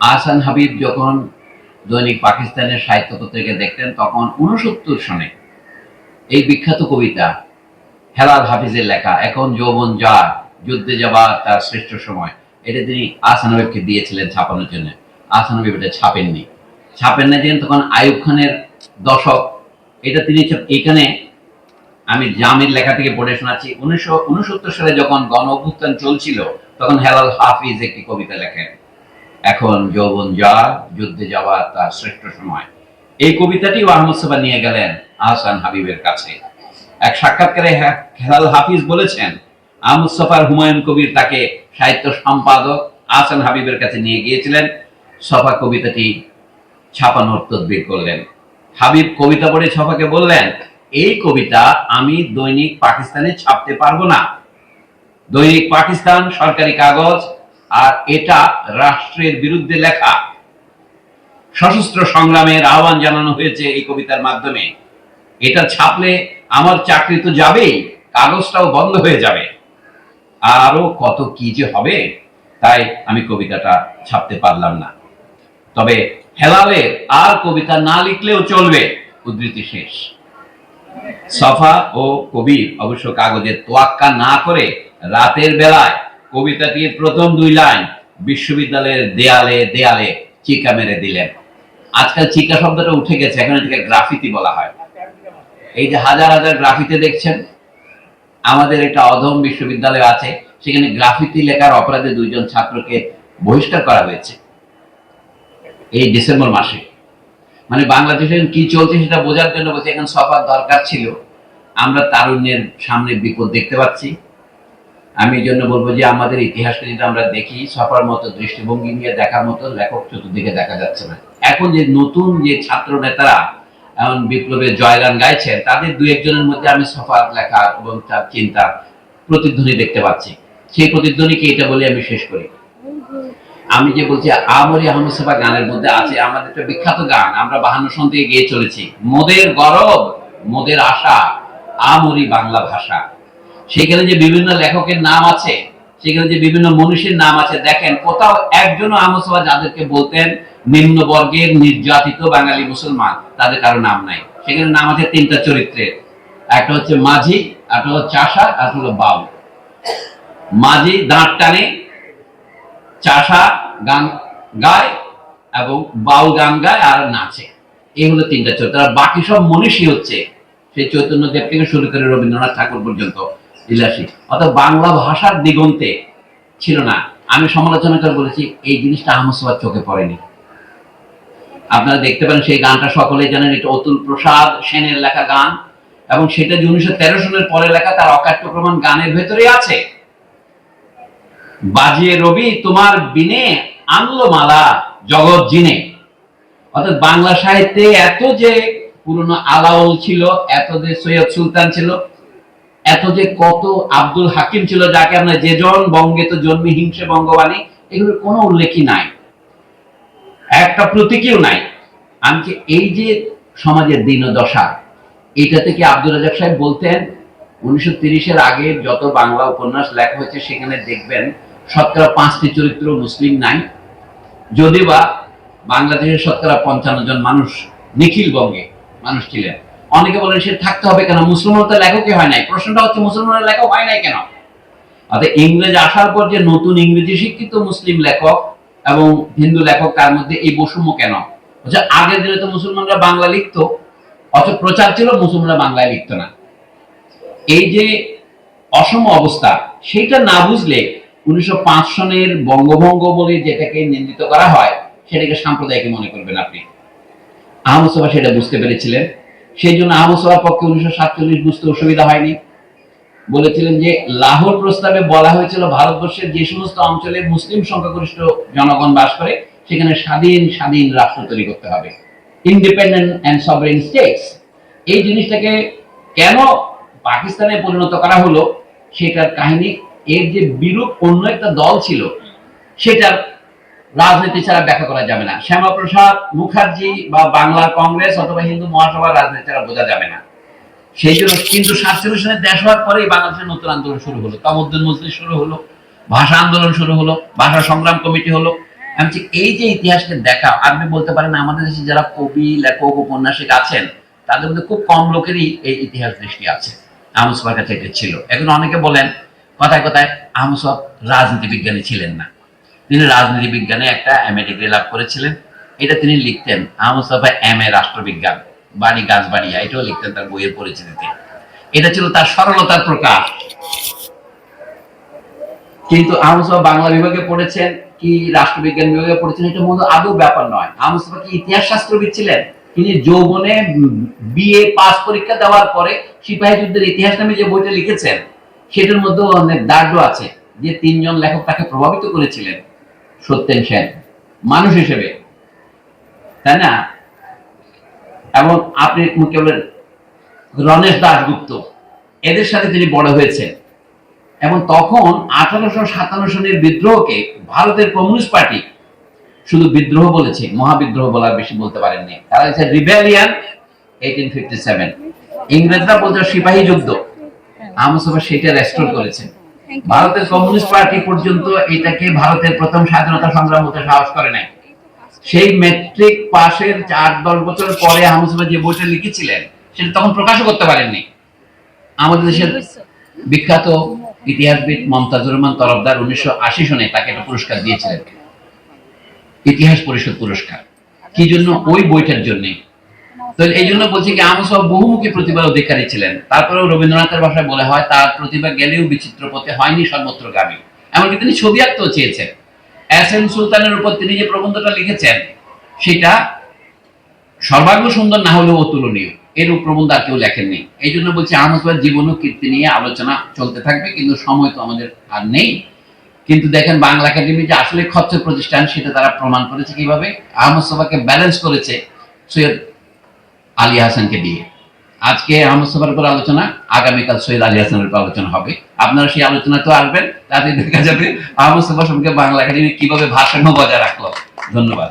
আহসান হাবিব যখন দৈনিক পাকিস্তানের সাহিত্য পত্রিকা দেখতেন তখন 69 সনে এই বিখ্যাত কবিতা হেলাল হাফিজের লেখা এখন যৌবন যার যুদ্ধে যাবার তার শ্রেষ্ঠ সময়, এটা তিনি আহসান হাবিবকে দিয়েছিলেন ছাপানোর জন্য। আহসান হাবিব এটা ছাপেননি। ছাপেন না যেন তখন আইয়ুব খানের দশক, এটা তিনি এখানে আমি জামির লেখা থেকে পড়ে শোনাচ্ছি। 1969 সালে যখন গণ অভ্যুত্থান চলছিল তখন হেলাল হাফিজ একটি কবিতা লেখেন, এখন যৌবন যার যুদ্ধে যাওয়ার তার শ্রেষ্ঠ সময়। এই কবিতাটি আহমদ ছফা নিয়ে গেলেন আহসান হাবিবের কাছে। এক সাক্ষাৎকারে হেলাল হাফিজ বলেছেন, আহমদ ছফার হুমায়ুন কবির তাকে সাহিত্য সম্পাদক আহসান হাবিবের কাছে নিয়ে গিয়েছিলেন। ছফা কবিতাটি ছাপানোর তদবির করলেন। হাবিব কবিতা পড়ে ছফাকে বললেন, এই কবিতা আমি দৈনিক পাকিস্তানে ছাপতে পারবো না। দৈনিক পাকিস্তান সরকারি কাগজ, আর এটা রাষ্ট্রের বিরুদ্ধে লেখা। সশস্ত্র সংগ্রামের আহ্বান জানানো হয়েছে এই কবিতার মাধ্যমে। এটা ছাপলে আমার চাকরি তো যাবেই, কাগজটাও বন্ধ হয়ে যাবে, আরো কত কি যে হবে। তাই আমি কবিতাটা ছাপতে পারলাম না। তবে হেলালের আর কবিতা না লিখলেও চলবে। উদ্ধৃতি শেষ। ছফা ও কবির অবশ্য কাগজের তোয়াক্কা না করে রাতের বেলায় কবিতাটির প্রথম 2 লাইন বিশ্ববিদ্যালয়ের দেয়ালে দেয়ালে চিকা মেরে দিলেন। আজকাল চিকা শব্দটা উঠে গেছে, এখন এটাকে গ্রাফিতি বলা হয়। এই যে হাজার হাজার গ্রাফিতি দেখছেন, আমাদের একটা অধম বিশ্ববিদ্যালয় আছে, সেখানে গ্রাফিতি লেখার অপরাধে 2 জন ছাত্রকে বহিষ্কার করা হয়েছে এই ডিসেম্বর মাসে। মানে বাংলাদেশে কি চলছে সেটা বোঝার জন্য বলছি, এখন ছফার দরকার ছিল। আমরা তারুণ্যের সামনে বিপদ দেখতে পাচ্ছি। আমি এই জন্য বলবো যে আমাদের ইতিহাসকে যদি আমরা দেখি, ছফার মতো দৃষ্টিভঙ্গি নিয়ে দেখার মতো লেখক চতুর্দিকে দেখা যাচ্ছে না। এখন যে নতুন যে ছাত্র নেতারা এমন বিপ্লবের জয়গান গাইছেন, তাদের 2-1 জনের মধ্যে আমি ছফার লেখা এবং তার চিন্তা প্রতিধ্বনি দেখতে পাচ্ছি। সেই প্রতিধ্বনিকে এটা বলে আমি শেষ করি। আমি যে বলছি আমরি আহমদ ছফা গানের মধ্যে আছে আমাদের একটা বিখ্যাত গান, আমরা 52 সন থেকে গেয়ে চলেছি, মোদের গরব মোদের আশা আমরি বাংলা ভাষা। সেখানে যে বিভিন্ন লেখকের নাম আছে, সেখানে যে বিভিন্ন মনীষীর নাম আছে, দেখেন কোথাও একজনও আহমদ ছফা যাদেরকে বলতেন নিম্ন বর্গের নির্যাতিত বাঙালি মুসলমান, তাদের কারো নাম নাই। সেখানে নাম আছে 3টা চরিত্রের, একটা হচ্ছে মাঝি, একটা হলো চাষা, আর হলো বাউল। মাঝি দাঁত টানে, চাষা গান গায় এবং বাউল গান গায় আর নাচে। এই হলো 3টা চরিত্র। আর বাকি সব মনীষী হচ্ছে সেই চৈতন্যদেব থেকে শুরু করে রবীন্দ্রনাথ ঠাকুর পর্যন্ত বিলাসী। অর্থাৎ বাংলা ভাষার দিগন্তে ছিল না। আমি সমালোচনা করে বলেছি এই জিনিসটা আহমদ ছফার চোখে পড়েনি। আপনারা দেখতে পারেন সেই গানটা সকলেই জানেন, এটা অতুল প্রসাদ সেনের লেখা গান, এবং সেটা যে 1913 সনের পরে লেখা, তার অকাট্য প্রমাণ গানের ভেতরে আছে। বাজিয়ে রবি তোমার বিনে আনলো মালা জগৎ জিনে। অর্থাৎ বাংলা সাহিত্যে এত যে পুরনো আলাউল ছিল, এত যে সৈয়দ সুলতান ছিল, এত যে কত আব্দুল হাকিম ছিল, যাকে আমরা যেজন বঙ্গে তো জন্মে হিংসে বঙ্গবাণী, এগুলোর কোনো উল্লেখই নাই, একটা প্রতীকীও নাই। আমি এই যে সমাজের দীনদশা, এটা থেকে আব্দুল রাজাক সাহেব বলতেন 1930-এর আগে যত বাংলা উপন্যাস লেখা হয়েছে সেখানে দেখবেন শতকরা 5টি চরিত্র মুসলিম নাই। যদিও বা বাংলাদেশের শতকরা 55 জন মানুষ নিখিল বঙ্গে মানুষ ছিলেন। অনেকে বলেন সে থাকতে হবে কেন, মুসলমান তো লেখকই হয় নাই। প্রশ্নটা হচ্ছে মুসলমানের লেখক হয় নাই কেন? অর্থাৎ ইংরেজ আসার পর যে নতুন ইংরেজি শিক্ষিত মুসলিম লেখক এবং হিন্দু লেখক, তার মধ্যে এই বৈষম্য কেন? আগের দিনে তো মুসলমানরা বাংলা লিখতো, অথচ প্রচার ছিল মুসলমানরা বাংলায় লিখতো না। এই যে অসম অবস্থা, সেটা না বুঝলে 1905 সনের বঙ্গভঙ্গ বলে যেটাকে নিন্দিত করা হয়, সেটাকে সাম্প্রদায়িক মনে করবেন আপনি। আহমদ ছফা সেটা বুঝতে পেরেছিলেন। সেই জন্য আহমদ ছফার পক্ষে 1947 বুঝতে অসুবিধা হয়নি। বলেছিলেন যে লাহোর প্রস্তাবে বলা হয়েছিল ভারতবর্ষের যে সমস্ত অঞ্চলে মুসলিম সংখ্যাগরিষ্ঠ জনগণ বাস করে সেখানে স্বাধীন স্বাধীন রাষ্ট্র তৈরি করতে হবে, ইন্ডিপেন্ডেন্ট এন্ড সভরেন স্টেটস। এই জিনিসটাকে কেন পাকিস্তানে পরিণত করা হলো সেটার কাহিনী, এর যে বিরূপ অন্য একটা দল ছিল সেটার রাজনীতি ছাড়া ব্যাখ্যা করা যাবে না। শ্যামাপ্রসাদ মুখার্জি বা বাংলার কংগ্রেস অথবা হিন্দু মহাসভার রাজনীতি ছাড়া বোঝা যাবে না। সেই জন্য কিন্তু 47 সনের দেশ হওয়ার পরেই বাংলাদেশের নতুন আন্দোলন শুরু হলো, তামুদ্দুন মজলিস শুরু হলো, ভাষা আন্দোলন শুরু হলো, ভাষা সংগ্রাম কমিটি হলো, আমি বলছি, এই যে ইতিহাসকে দেখা, আপনি বলতে পারেন আমাদের দেশে যারা কবি, লেখক, ঔপন্যাসিক আছেন তাদের মধ্যে খুব কম লোকেরই এই ইতিহাস দৃষ্টি আছে। আহমদ শফার কাছে এটা ছিল। এখন অনেকে বলেন কথায় কথায় আহমদ শফা রাজনীতি বিজ্ঞানী ছিলেন না। তিনি রাজনীতি বিজ্ঞানে একটা এমএ ডিগ্রি লাভ করেছিলেন। এটা তিনি লিখতেন, আহমদ শফা এমএ রাষ্ট্রবিজ্ঞান, বাড়ি গাছবাড়িয়া, এটাও লিখতেন তার বইয়ের পরিচিতিতে। এটা ছিল তার সরলতার প্রকাশ। কিন্তু আহমদ শফা বাংলা বিভাগে পড়েছেন কি রাষ্ট্রবিজ্ঞান বিভাগে পড়েছেন, এটা মূলত আদৌ ব্যাপার নয়। আহমদ শফা কি ইতিহাস শাস্ত্রবিদ ছিলেন? তিনি যৌবনে বিএ পাস পরীক্ষা দেওয়ার পরে সিপাহী যুদ্ধের ইতিহাস নামে যে বইটা লিখেছেন, সেটার মধ্যে অনেক দাগ আছে যে তিনজন লেখক তাকে প্রভাবিত করেছিলেন। সত্যেন সেন মানুষ হিসেবে, তাই না? এবং আপনি কেবল রণেশ দাশগুপ্ত, এদের সাথে তিনি বড় হয়েছেন। এবং তখন 1857 সনের বিদ্রোহকে ভারতের কমিউনিস্ট পার্টি শুধু বিদ্রোহ বলেছে, মহাবিদ্রোহ বলার বেশি বলতে পারেননি। তারা হচ্ছে রিবেলিয়ান 1857। ইংরেজরা বলছে সিপাহী যুদ্ধ, আহমদ শফা সেটা রেস্টোর করেছেন। ভারতের কমিউনিস্ট পার্টি পর্যন্ত এটাকে ভারতের প্রথম স্বাধীনতা সংগ্রাম বলতে সাহস করে নাই। সেই মেট্রিক পাশের 8-10 বছর পরে আহমদ শফা যে বইটা লিখেছিলেন সেটা তখন প্রকাশও করতে পারেননি। আমাদের দেশের বিখ্যাত ইতিহাসবিদ মমতাজুর রহমান তরফদার 1980 সনে তাকে একটা পুরস্কার দিয়েছিলেন, ইতিহাস পরিষদ পুরস্কার। কি জন্য? ওই বইটার জন্য। তো এই জন্য বলছি কি আহমদ শফা বহুমুখী প্রতিভার অধিকারী ছিলেন। তারপরেও রবীন্দ্রনাথের ভাষায় বলা হয় তার প্রতিভা গেলেও বিচিত্র পথে হয়নি সর্বত্রগামী। এমনকি তিনি ছবি আঁকতেও চেয়েছেন। এস এম সুলতানের উপর তিনি যে প্রবন্ধটা লিখেছেন সেটা সর্বাঙ্গ সুন্দর না হলেও অতুলনীয়। এরূপ প্রবন্ধ আর কেউ লেখেননি। এই জন্য বলছি আহমদ শফার জীবন ও কীর্তি নিয়ে আলোচনা চলতে থাকবে, কিন্তু সময় তো আমাদের আর নেই। কিন্তু দেখেন বাংলা একাডেমি যে আসলে খচ্চর প্রতিষ্ঠান সেটা তারা প্রমাণ করেছে কিভাবে। আহমদ শফাকে ব্যালেন্স করেছে সৈয়দ আলী হাসানকে দিয়ে। আজকে আহমদ শফার উপর আলোচনা, আগামীকাল সৈয়দ আলী হাসানের উপর আলোচনা হবে। আপনারা সেই আলোচনা তো আসবেন, তাতে দেখা যাবে আহমদ শফা সম্পর্কে বাংলা একাডেমি কিভাবে ভারসাম্য বজায় রাখলো। ধন্যবাদ।